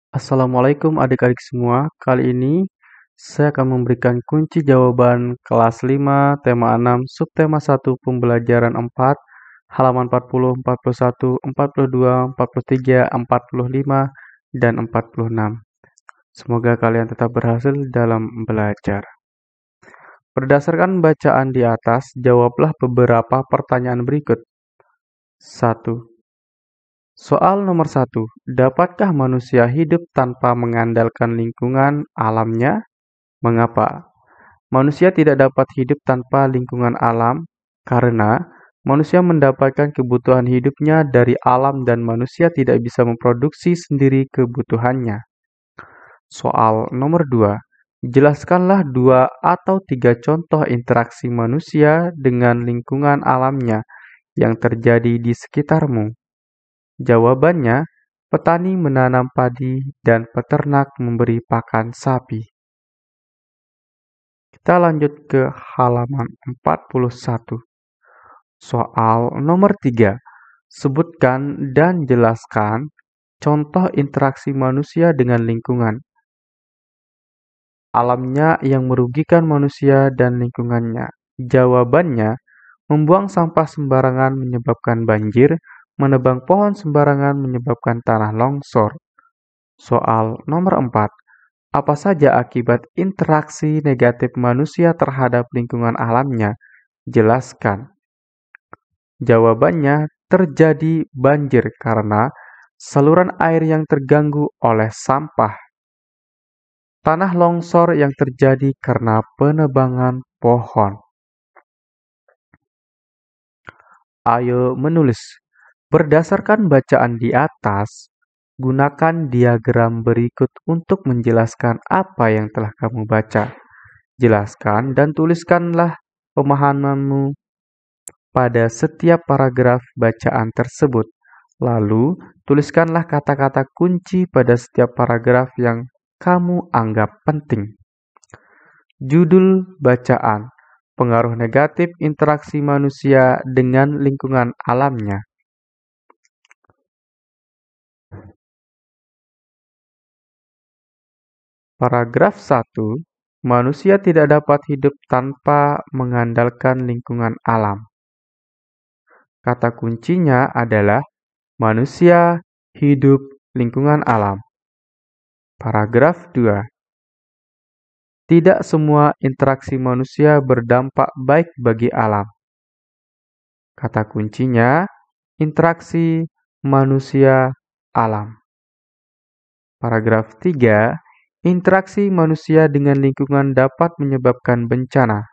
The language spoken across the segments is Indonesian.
Assalamualaikum adik-adik semua. Kali ini saya akan memberikan kunci jawaban kelas 5, tema 6, subtema 1, pembelajaran 4, halaman 40, 41, 42, 43, 45, dan 46. Semoga kalian tetap berhasil dalam belajar. Berdasarkan bacaan di atas, jawablah beberapa pertanyaan berikut. 1. Soal nomor 1. Dapatkah manusia hidup tanpa mengandalkan lingkungan alamnya? Mengapa? Manusia tidak dapat hidup tanpa lingkungan alam karena manusia mendapatkan kebutuhan hidupnya dari alam dan manusia tidak bisa memproduksi sendiri kebutuhannya. Soal nomor 2. Jelaskanlah 2 atau 3 contoh interaksi manusia dengan lingkungan alamnya yang terjadi di sekitarmu. Jawabannya, petani menanam padi dan peternak memberi pakan sapi. Kita lanjut ke halaman 41. Soal nomor 3. Sebutkan dan jelaskan contoh interaksi manusia dengan lingkungan. Alamnya yang merugikan manusia dan lingkungannya. Jawabannya, membuang sampah sembarangan menyebabkan banjir, menebang pohon sembarangan menyebabkan tanah longsor. Soal nomor 4. Apa saja akibat interaksi negatif manusia terhadap lingkungan alamnya? Jelaskan. Jawabannya, terjadi banjir karena saluran air yang terganggu oleh sampah. Tanah longsor yang terjadi karena penebangan pohon. Ayo menulis. Berdasarkan bacaan di atas, gunakan diagram berikut untuk menjelaskan apa yang telah kamu baca. Jelaskan dan tuliskanlah pemahamanmu pada setiap paragraf bacaan tersebut. Lalu, tuliskanlah kata-kata kunci pada setiap paragraf yang kamu anggap penting. Judul bacaan: Pengaruh negatif interaksi manusia dengan lingkungan alamnya. Paragraf 1. Manusia tidak dapat hidup tanpa mengandalkan lingkungan alam. Kata kuncinya adalah manusia, hidup, lingkungan alam. Paragraf 2. Tidak semua interaksi manusia berdampak baik bagi alam. Kata kuncinya, interaksi manusia-alam. Paragraf 3. Interaksi manusia dengan lingkungan dapat menyebabkan bencana.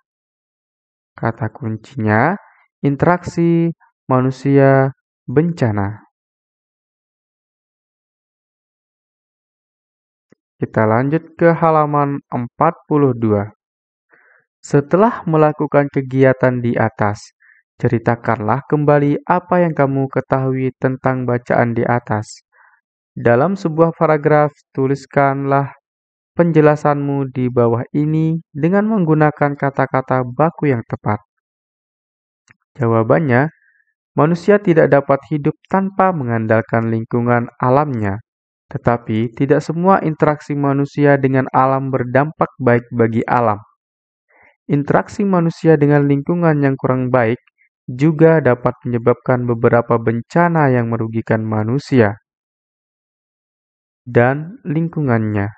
Kata kuncinya, interaksi manusia-bencana. Kita lanjut ke halaman 42. Setelah melakukan kegiatan di atas, ceritakanlah kembali apa yang kamu ketahui tentang bacaan di atas. Dalam sebuah paragraf, tuliskanlah penjelasanmu di bawah ini dengan menggunakan kata-kata baku yang tepat. Jawabannya, manusia tidak dapat hidup tanpa mengandalkan lingkungan alamnya. Tetapi tidak semua interaksi manusia dengan alam berdampak baik bagi alam. Interaksi manusia dengan lingkungan yang kurang baik juga dapat menyebabkan beberapa bencana yang merugikan manusia dan lingkungannya.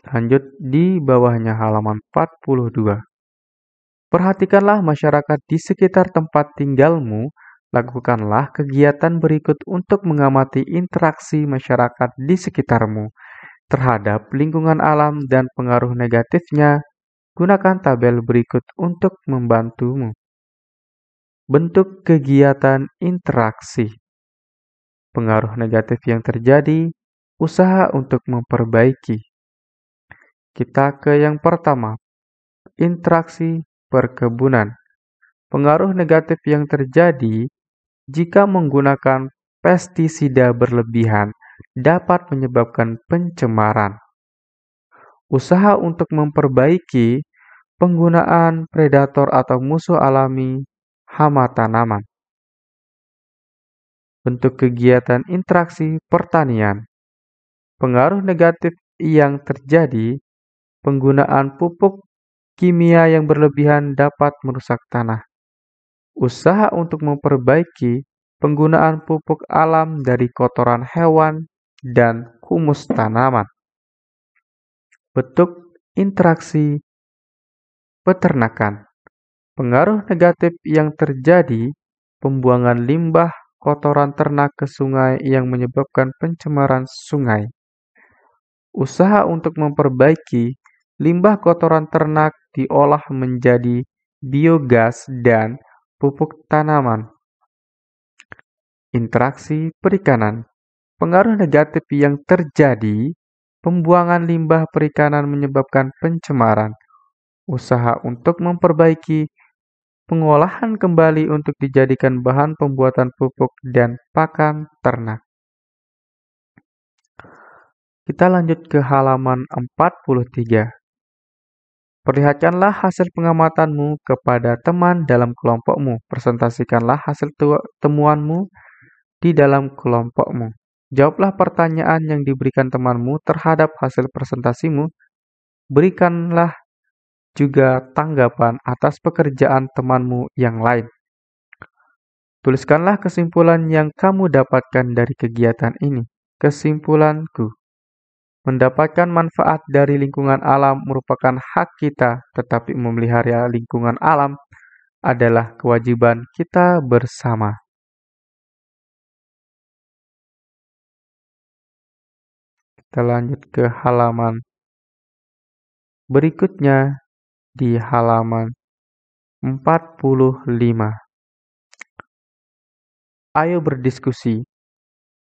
Lanjut di bawahnya halaman 42. Perhatikanlah masyarakat di sekitar tempat tinggalmu. Lakukanlah kegiatan berikut untuk mengamati interaksi masyarakat di sekitarmu terhadap lingkungan alam dan pengaruh negatifnya. Gunakan tabel berikut untuk membantumu. Bentuk kegiatan interaksi. Pengaruh negatif yang terjadi, usaha untuk memperbaiki. Kita ke yang pertama, interaksi perkebunan. Pengaruh negatif yang terjadi jika menggunakan pestisida berlebihan dapat menyebabkan pencemaran. Usaha untuk memperbaiki penggunaan predator atau musuh alami hama tanaman. Bentuk kegiatan interaksi pertanian. Pengaruh negatif yang terjadi, penggunaan pupuk kimia yang berlebihan dapat merusak tanah. Usaha untuk memperbaiki penggunaan pupuk alam dari kotoran hewan dan humus tanaman. Bentuk interaksi peternakan. Pengaruh negatif yang terjadi, pembuangan limbah kotoran ternak ke sungai yang menyebabkan pencemaran sungai. Usaha untuk memperbaiki limbah kotoran ternak diolah menjadi biogas dan pupuk tanaman. Interaksi perikanan. Pengaruh negatif yang terjadi, pembuangan limbah perikanan menyebabkan pencemaran. Usaha untuk memperbaiki pengolahan kembali untuk dijadikan bahan pembuatan pupuk dan pakan ternak. Kita lanjut ke halaman 43. Perlihatkanlah hasil pengamatanmu kepada teman dalam kelompokmu. Presentasikanlah hasil temuanmu di dalam kelompokmu. Jawablah pertanyaan yang diberikan temanmu terhadap hasil presentasimu. Berikanlah juga tanggapan atas pekerjaan temanmu yang lain. Tuliskanlah kesimpulan yang kamu dapatkan dari kegiatan ini. Kesimpulanku, mendapatkan manfaat dari lingkungan alam merupakan hak kita, tetapi memelihara lingkungan alam adalah kewajiban kita bersama. Kita lanjut ke halaman berikutnya di halaman 45. Ayo berdiskusi.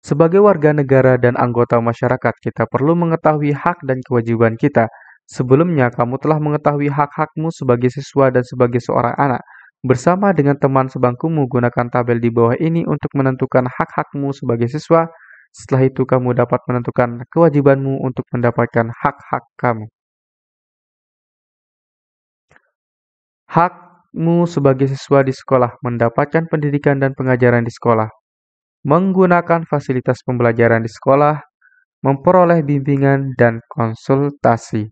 Sebagai warga negara dan anggota masyarakat, kita perlu mengetahui hak dan kewajiban kita. Sebelumnya, kamu telah mengetahui hak-hakmu sebagai siswa dan sebagai seorang anak. Bersama dengan teman sebangkumu, gunakan tabel di bawah ini untuk menentukan hak-hakmu sebagai siswa. Setelah itu, kamu dapat menentukan kewajibanmu untuk mendapatkan hak-hak kamu. Hakmu sebagai siswa di sekolah, mendapatkan pendidikan dan pengajaran di sekolah, menggunakan fasilitas pembelajaran di sekolah, memperoleh bimbingan dan konsultasi.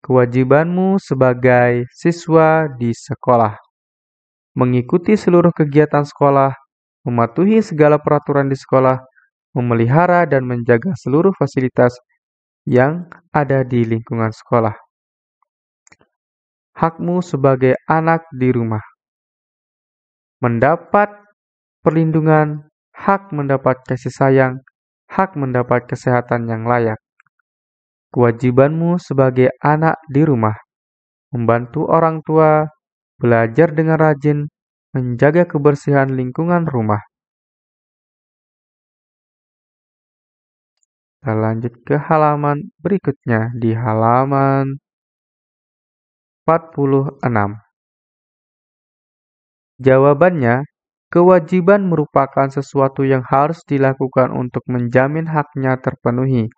Kewajibanmu sebagai siswa di sekolah, mengikuti seluruh kegiatan sekolah, mematuhi segala peraturan di sekolah, memelihara dan menjaga seluruh fasilitas yang ada di lingkungan sekolah. Hakmu sebagai anak di rumah, mendapat perlindungan, hak mendapat kasih sayang, hak mendapat kesehatan yang layak. Kewajibanmu sebagai anak di rumah, membantu orang tua, belajar dengan rajin, menjaga kebersihan lingkungan rumah. Kita lanjut ke halaman berikutnya di halaman 46. Jawabannya, kewajiban merupakan sesuatu yang harus dilakukan untuk menjamin haknya terpenuhi.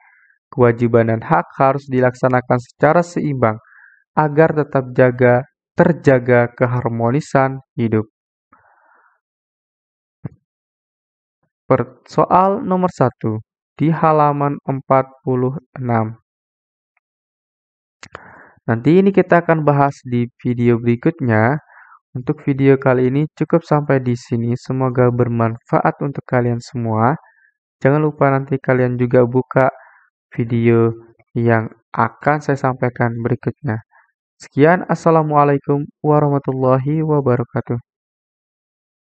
Kewajiban dan hak harus dilaksanakan secara seimbang agar tetap terjaga keharmonisan hidup. Soal nomor 1 di halaman 46. Nanti ini kita akan bahas di video berikutnya. Untuk video kali ini cukup sampai di sini. Semoga bermanfaat untuk kalian semua. Jangan lupa nanti kalian juga buka video yang akan saya sampaikan berikutnya. Sekian, Assalamualaikum warahmatullahi wabarakatuh.